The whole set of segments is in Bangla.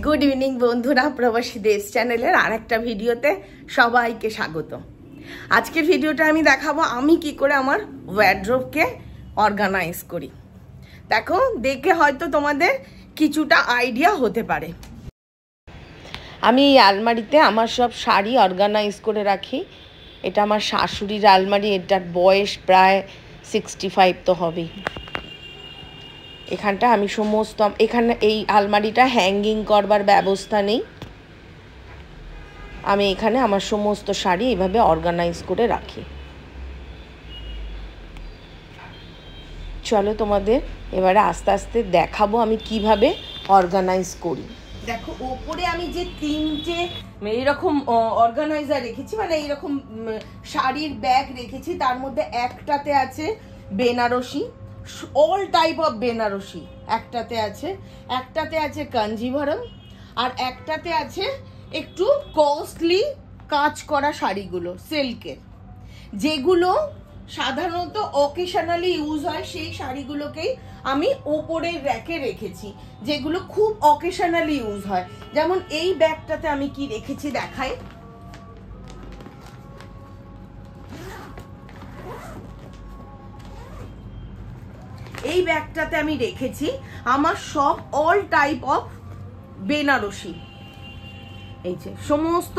গুড ইভিনিং বন্ধুরা, প্রবাসী দেশ চ্যানেলের আরেকটা ভিডিওতে সবাইকে স্বাগত। আজকের ভিডিওটা আমি দেখাবো আমি কি করে আমার ওয়ার্ড্রোবকে অর্গানাইজ করি। দেখো, দেখে হয়তো তোমাদের কিছুটা আইডিয়া হতে পারে। আমি এই আলমারিতে আমার সব শাড়ি অর্গানাইজ করে রাখি। এটা আমার শাশুড়ির আলমারি, এটার বয়স প্রায় 65 তো হবেই। এখানটা আমি সমস্ত, এখানে এই আলমারিটা হ্যাঙ্গিং করবার ব্যবস্থা নেই। আমি এখানে আমার সমস্ত শাড়ি এভাবে অর্গানাইজ করে রাখি। চলো তোমাদের এবারে আস্তে আস্তে দেখাবো আমি কিভাবে অর্গানাইজ করি। দেখো, ওপরে আমি যে তিনটে এইরকম অর্গানাইজার রেখেছি, মানে এইরকম শাড়ির ব্যাগ রেখেছি, তার মধ্যে একটাতে আছে Banarasi, all type of Banarasi একটাতে আছে, একটাতে আছে কাঞ্জিভারম, আর একটাতে আছে একটু কস্টলি কাজ করা শাড়িগুলো সিল্কের, যেগুলো সাধারণত অকেশনালি ইউজ হয়। সেই শাড়িগুলোকেই আমি ওপরের র্যাকে রেখেছি, যেগুলো খুব অকেশনালি ইউজ হয়। যেমন এই ব্যাগটাতে আমি কি রেখেছি দেখাই। এই ব্যাগটাতে আমি রেখেছি আমার সব অল টাইপ অফ বেনারসি। এই যে সমস্ত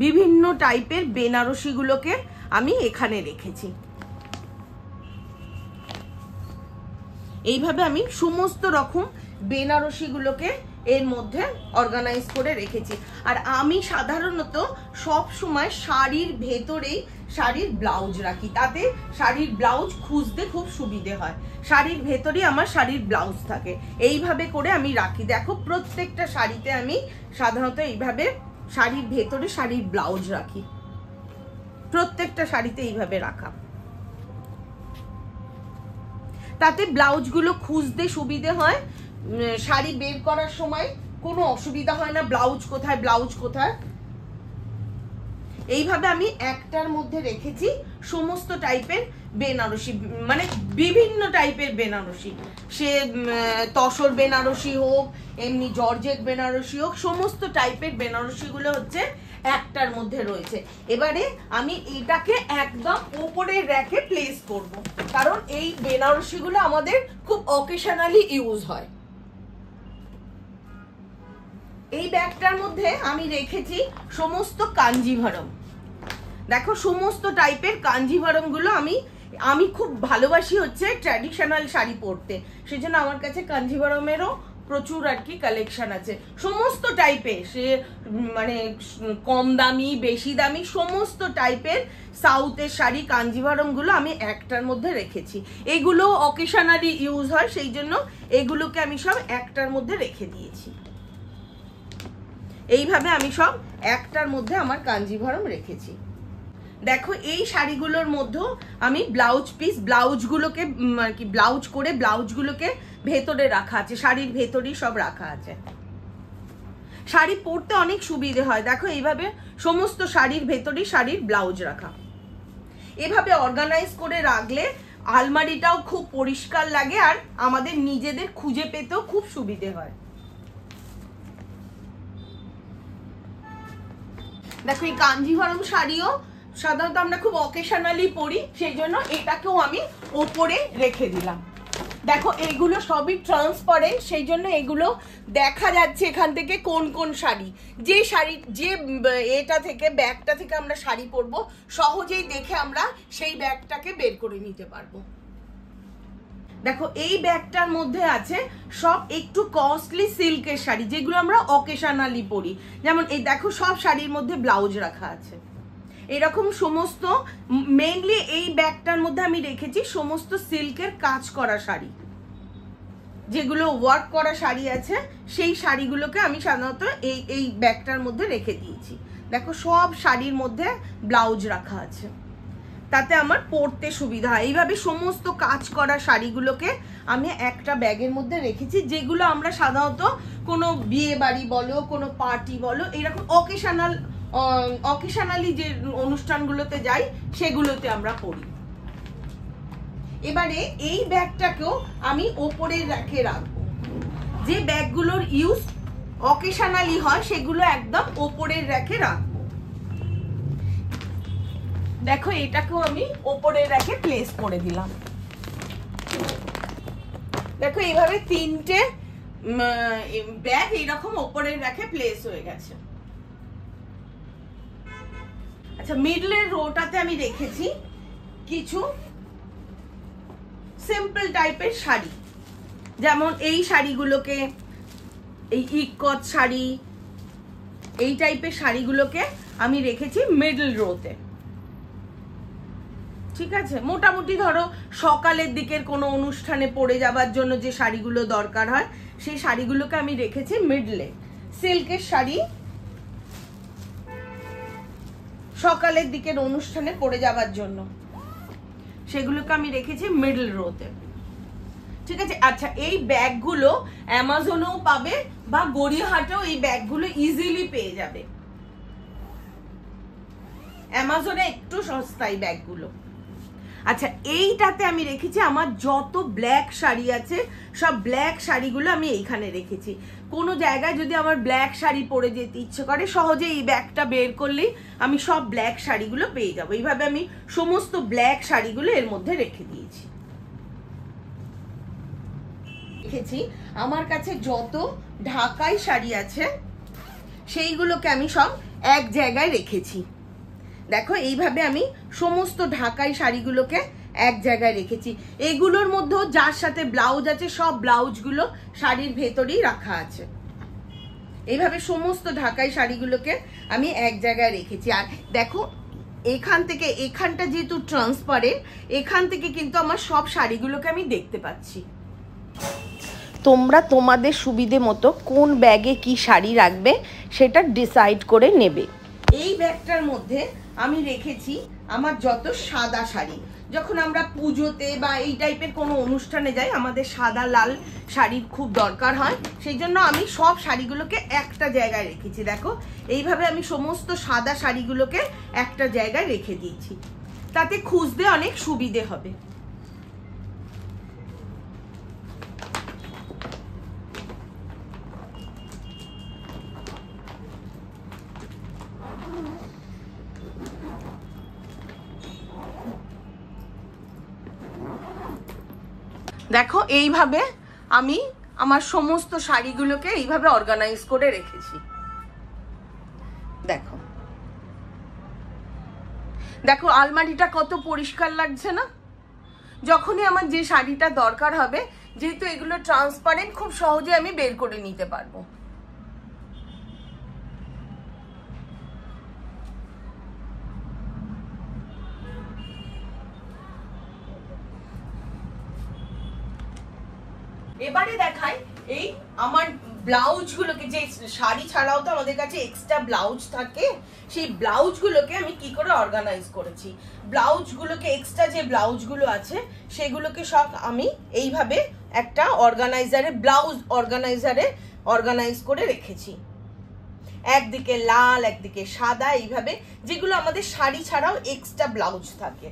বিভিন্ন টাইপের বেনারসি গুলোকে আমি এখানে রেখেছি। এইভাবে আমি সমস্ত রকম বেনারসি গুলোকে এর মধ্যে অর্গানাইজ করে রেখেছি। আর আমি সাধারণত সব সময় শাড়ির ভেতরেই শাড়ির ব্লাউজ রাখি, তাতে শাড়ির ব্লাউজ খুঁজতে খুব সুবিধে হয়। শাড়ির ভেতরেই আমার শাড়ির ব্লাউজ থাকে, এইভাবে করে আমি রাখি। দেখো, প্রত্যেকটা শাড়িতে আমি সাধারণত এইভাবে শাড়ির ভেতরে শাড়ির ব্লাউজ রাখি, প্রত্যেকটা শাড়িতে এইভাবে রাখা। তাতে ব্লাউজগুলো খুঁজতে সুবিধে হয়, শাড়ি বের করার সময় কোনো অসুবিধা হয় না, ব্লাউজ কোথায় ব্লাউজ কোথায়। এইভাবে আমি একটার মধ্যে রেখেছি সমস্ত টাইপের বেনারসি, মানে বিভিন্ন টাইপের বেনারসি, সে তসর বেনারসি হোক, এমনি জর্জেট বেনারসি হোক, সমস্ত টাইপের বেনারসিগুলো হচ্ছে একটার মধ্যে রয়েছে। এবারে আমি এটাকে একদম উপরের র্যাকে প্লেস করব, কারণ এই বেনারসিগুলো আমাদের খুব অকেশনালি ইউজ হয়। এই ব্যাগটার মধ্যে আমি রেখেছি সমস্ত কাঞ্জিভারম। দেখো, সমস্ত টাইপের কাঞ্জিভারম গুলো আমি খুব ভালোবাসি হচ্ছে ট্র্যাডিশনাল শাড়ি পরতে, সেজন্য আমার কাছে কাঞ্জিভারমেরও প্রচুর আর কি কালেকশন আছে। সমস্ত টাইপের, সে মানে কম দামি বেশি দামি সমস্ত টাইপের সাউথের শাড়ি কাঞ্জিভারম গুলো আমি একটার মধ্যে রেখেছি। এগুলো অকেশনালি ইউজ হয়, সেই জন্য এগুলোকে আমি সব একটার মধ্যে রেখে দিয়েছি। এইভাবে আমি সব একটার মধ্যে আমার কাঞ্জিভারম রেখেছি। দেখো, এই শাড়িগুলোর মধ্যে আমি ব্লাউজ পিস, ব্লাউজগুলোকে আর কি ব্লাউজ করে ব্লাউজগুলোকে ভেতরে রাখা আছে, শাড়ির ভেতরেই সব রাখা আছে। শাড়ি পরতে অনেক সুবিধে হয়। দেখো, এইভাবে সমস্ত শাড়ির ভেতরেই শাড়ির ব্লাউজ রাখা। এভাবে অর্গানাইজ করে রাখলে আলমারিটাও খুব পরিষ্কার লাগে, আর আমাদের নিজেদের খুঁজে পেতেও খুব সুবিধে হয়। দেখো, এই কাঞ্জিভারম শাড়িও সাধারণত আমরা খুব অকেশনালি পরি, সেই জন্য এটাকেও আমি ওপরে রেখে দিলাম। দেখো, এগুলো সবই ট্রান্সপারেন্ট, সেই জন্য এগুলো দেখা যাচ্ছে এখান থেকে কোন কোন শাড়ি। যে শাড়ি, যে এটা থেকে ব্যাগটা থেকে আমরা শাড়ি পরবো, সহজেই দেখে আমরা সেই ব্যাগটাকে বের করে নিতে পারবো। দেখো, এই ব্যাগটার মধ্যে আছে সব একটু কস্টলি সিল্কের শাড়ি, যেগুলো আমরা অকেশনালি পরি। যেমন এই দেখো, সব শাড়ির মধ্যে ব্লাউজ রাখা আছে। এরকম সমস্ত, মেইনলি এই ব্যাগটার মধ্যে আমি রেখেছি সমস্ত সিল্কের কাজ করা শাড়ি, যেগুলো ওয়ার্ক করা শাড়ি আছে, সেই শাড়িগুলোকে আমি সাধারণত এই ব্যাগটার মধ্যে রেখে দিয়েছি। দেখো, সব শাড়ির মধ্যে ব্লাউজ রাখা আছে, তাতে আমার পরতে সুবিধা হয়। এইভাবে সমস্ত কাজ করা শাড়িগুলোকে আমি একটা ব্যাগের মধ্যে রেখেছি, যেগুলো আমরা সাধারণত কোনো বিয়ে বাড়ি বলো, কোনো পার্টি বলো, এরকম অকেশনালি যে অনুষ্ঠানগুলোতে যাই, সেগুলোতে আমরা পরি। এবারে এই ব্যাগটাকেও আমি ওপরে রেখে রাখবো। যে ব্যাগগুলোর ইউজ অকেশনালি হয় সেগুলো একদম ওপরের র্যাকে রাখবো। দেখো এটাকেও আমি ওপরের র্যাকে প্লেস করে দিলাম। দেখো এইভাবে 3টে ব্যাগ এইরকম ওপরের র্যাকে প্লেস হয়ে গেছে। আচ্ছা, মিডলের রোটাতে আমি রেখেছি কিছু সিম্পল টাইপের শাড়ি, যেমন এই শাড়িগুলোকে, এই ইকত শাড়ি, এই টাইপের শাড়িগুলোকে আমি রেখেছি মিডল রোতে। ঠিক আছে, মোটামুটি ধরো সকালের দিকের কোনো অনুষ্ঠানে পরে যাবার জন্য যে শাড়িগুলো দরকার হয় সেই শাড়িগুলোকে আমি রেখেছি মিডলে। সিল্কের শাড়ি সকালের দিকের অনুষ্ঠানে পরে যাবার জন্য সেগুলোকে আমি রেখেছি মিডল রোতে। ঠিক আছে। আচ্ছা, এই ব্যাগগুলো অ্যামাজনেও পাবে বা গড়িয়াহাটেও এই ব্যাগগুলো ইজিলি পেয়ে যাবে। অ্যামাজনে একটু সস্তা এই ব্যাগগুলো। আচ্ছা, এইটাতে আমি রেখেছি আমার যত ব্ল্যাক শাড়ি আছে সব ব্ল্যাক শাড়িগুলো আমি এইখানে রেখেছি। কোনো জায়গায় যদি আমার ব্ল্যাক শাড়ি পরে যেতে ইচ্ছে করে সহজে এই ব্যাগটা বের করলেই আমি সব ব্ল্যাক শাড়িগুলো পেয়ে যাবো। এইভাবে আমি সমস্ত ব্ল্যাক শাড়িগুলো এর মধ্যে রেখে দিয়েছি। রেখেছি আমার কাছে যত ঢাকাই শাড়ি আছে সেইগুলোকে আমি সব এক জায়গায় রেখেছি। দেখো এইভাবে আমি সমস্ত ঢাকাই শাড়িগুলোকে এক জায়গায় রেখেছি। এগুলোর মধ্যেও যার সাথে ব্লাউজ আছে সব ব্লাউজগুলো শাড়ির ভেতরেই রাখা আছে। এইভাবে সমস্ত ঢাকাই শাড়িগুলোকে আমি এক জায়গায় রেখেছি। আর দেখো এখান থেকে, এখানটা যেহেতু ট্রান্সপারেন্ট, এখান থেকে কিন্তু আমার সব শাড়িগুলোকে আমি দেখতে পাচ্ছি। তোমরা তোমাদের সুবিধে মতো কোন ব্যাগে কি শাড়ি রাখবে সেটা ডিসাইড করে নেবে। এই ব্যাগটার মধ্যে আমি রেখেছি আমার যত সাদা শাড়ি। যখন আমরা পুজোতে বা এই টাইপের কোনো অনুষ্ঠানে যাই আমাদের সাদা লাল শাড়ির খুব দরকার হয়, সেই জন্য আমি সব শাড়িগুলোকে একটা জায়গায় রেখেছি। দেখো এইভাবে আমি সমস্ত সাদা শাড়িগুলোকে একটা জায়গায় রেখে দিয়েছি, তাতে খুঁজতে অনেক সুবিধে হবে। দেখো এইভাবে আমি আমার সমস্ত শাড়িগুলোকে এইভাবে অর্গানাইজ করে রেখেছি। দেখো দেখো আলমারিটা কত পরিষ্কার লাগছে না? যখনই আমার যে শাড়িটা দরকার হবে, যেহেতু এগুলো ট্রান্সপারেন্ট, খুব সহজে আমি বের করে নিতে পারবো। এবারে দেখাই এই আমার ব্লাউজগুলোকে, যে শাড়ি ছাড়াও তো আমাদের কাছে এক্সট্রা ব্লাউজ থাকে, সেই ব্লাউজগুলোকে আমি কি করে অর্গানাইজ করেছি। ব্লাউজগুলোকে, এক্সট্রা যে ব্লাউজগুলো আছে সেগুলোকে সব আমি এইভাবে একটা অর্গানাইজারে, ব্লাউজ অর্গানাইজারে অর্গানাইজ করে রেখেছি। একদিকে লাল, একদিকে সাদা, এইভাবে যেগুলো আমাদের শাড়ি ছাড়াও এক্সট্রা ব্লাউজ থাকে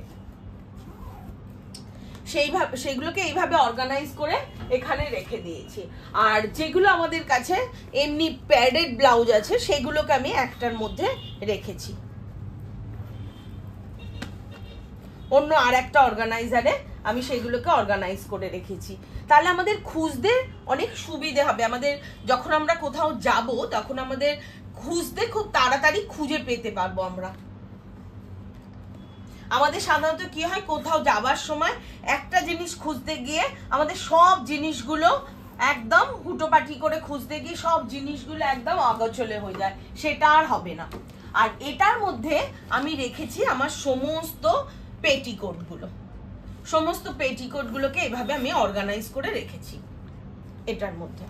সেইভাবে সেগুলোকে এইভাবে অর্গানাইজ করে এখানে রেখে দিয়েছি। আর যেগুলো আমাদের কাছে এমনি প্যাডেড ব্লাউজ আছে সেগুলোকে আমি একটার মধ্যে রেখেছি, অন্য আর একটা অর্গানাইজারে আমি সেগুলোকে অর্গানাইজ করে রেখেছি। তাহলে আমাদের খুঁজতে অনেক সুবিধে হবে। আমাদের যখন আমরা কোথাও যাব তখন আমাদের খুঁজতে খুব তাড়াতাড়ি খুঁজে পেতে পারবো আমরা। আমাদের সাধারণত কি হয়, কোথাও যাবার সময় একটা জিনিস খুঁজতে গিয়ে আমাদের সব জিনিসগুলো একদম হুটোপাটি করে খুঁজতে গিয়ে সব জিনিসগুলো একদম অগোছলে হয়ে যায়, সেটা আর হবে না। আর এটার মধ্যে আমি রেখেছি আমার সমস্ত পেটিকোটগুলো, সমস্ত পেটিকোটগুলোকে এভাবে আমি অর্গানাইজ করে রেখেছি এটার মধ্যে।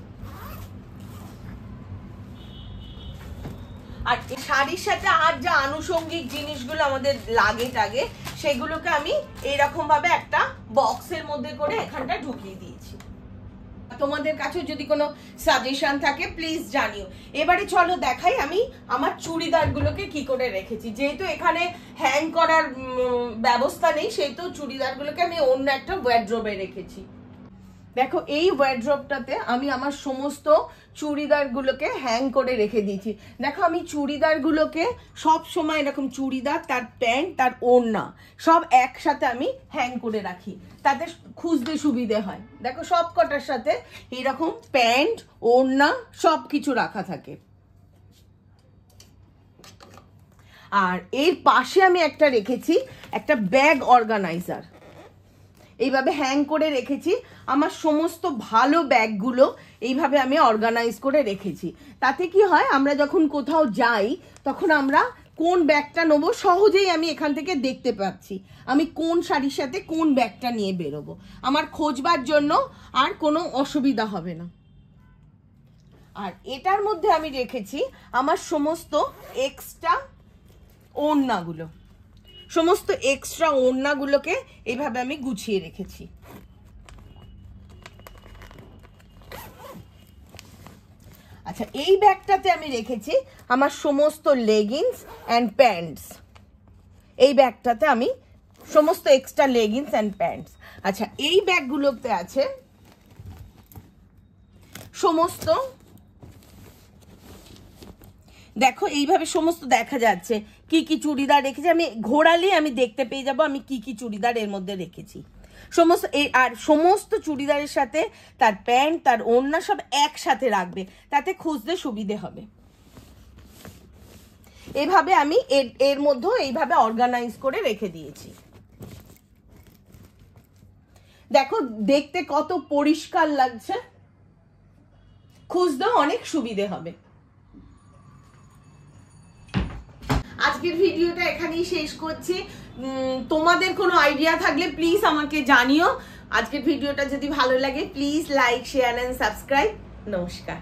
আর শাড়ির সাথে আর যা আনুষঙ্গিক জিনিসগুলো আমাদের লাগে সেগুলোকে আমি এইরকম ভাবে একটা বক্সের মধ্যে করে এখানটা ঢুকিয়ে দিয়েছি। তোমাদের কাছে যদি কোনো সাজেশন থাকে প্লিজ জানিও। এবারে চলো দেখাই আমি আমার চুড়িদারগুলোকে কি করে রেখেছি। যেহেতু এখানে হ্যাং করার ব্যবস্থা নেই, সেহেতু চুড়িদারগুলোকে আমি অন্য একটা ওয়ার্ড্রোবে রেখেছি। দেখো এই ওয়ার্ড্রপটাতে আমি আমার সমস্ত চুড়িদারগুলোকে হ্যাং করে রেখে দিয়েছি। দেখো আমি চুড়িদারগুলোকে সব সময় এরকম চুড়িদার, তার প্যান্ট, তার ওড়না সব একসাথে আমি হ্যাং করে রাখি, তাতে খুঁজতে সুবিধে হয়। দেখো সব কটার সাথে এইরকম প্যান্ট, ওড়না সব কিছু রাখা থাকে। আর এর পাশে আমি একটা রেখেছি, একটা ব্যাগ অর্গানাইজার, এইভাবে হ্যাং করে রেখেছি। আমার সমস্ত ভালো ব্যাগগুলো এইভাবে আমি অর্গানাইজ করে রেখেছি। তাতে কি হয়, আমরা যখন কোথাও যাই তখন আমরা কোন ব্যাগটা নেবো সহজেই আমি এখান থেকে দেখতে পাচ্ছি, আমি কোন শাড়ির সাথে কোন ব্যাগটা নিয়ে বেরোবো, আমার খোঁজবার জন্য আর কোনো অসুবিধা হবে না। আর এটার মধ্যে আমি রেখেছি আমার সমস্ত এক্সট্রা ওড়নাগুলো, সমস্ত এক্সট্রা ওড়নাগুলোকে এইভাবে আমি গুছিয়ে রেখেছি। আচ্ছা, এই ব্যাগটাতে আমি রেখেছি আমার সমস্ত লেগিংস অ্যান্ড প্যান্টস। এই ব্যাগটাতে আমি সমস্ত এক্সট্রা লেগিংস অ্যান্ড প্যান্টস। আচ্ছা, এই ব্যাগগুলোতে আছে সমস্ত, দেখো এইভাবে সমস্ত দেখা যাচ্ছে কি কি চুড়িদার রেখেছি। আমি ঘোরালে আমি দেখতে পেয়ে যাব আমি কি কি চুড়িদার এর মধ্যে রেখেছি সমস্ত। আর সমস্ত চুড়িদারের সাথে তার প্যান্ট, তার ওড়না সব একসাথে রাখবে, তাতে খুঁজতে সুবিধে হবে। এভাবে আমি এর মধ্যে এইভাবে অর্গানাইজ করে রেখে দিয়েছি। দেখো দেখতে কত পরিষ্কার লাগছে, খুঁজতেও অনেক সুবিধে হবে। আজকের ভিডিওটা এখানেই শেষ করছি। তোমাদের কোনো আইডিয়া থাকলে প্লিজ আমাকে জানিও। আজকের ভিডিওটা যদি ভালো লাগে please like, share and subscribe. নমস্কার।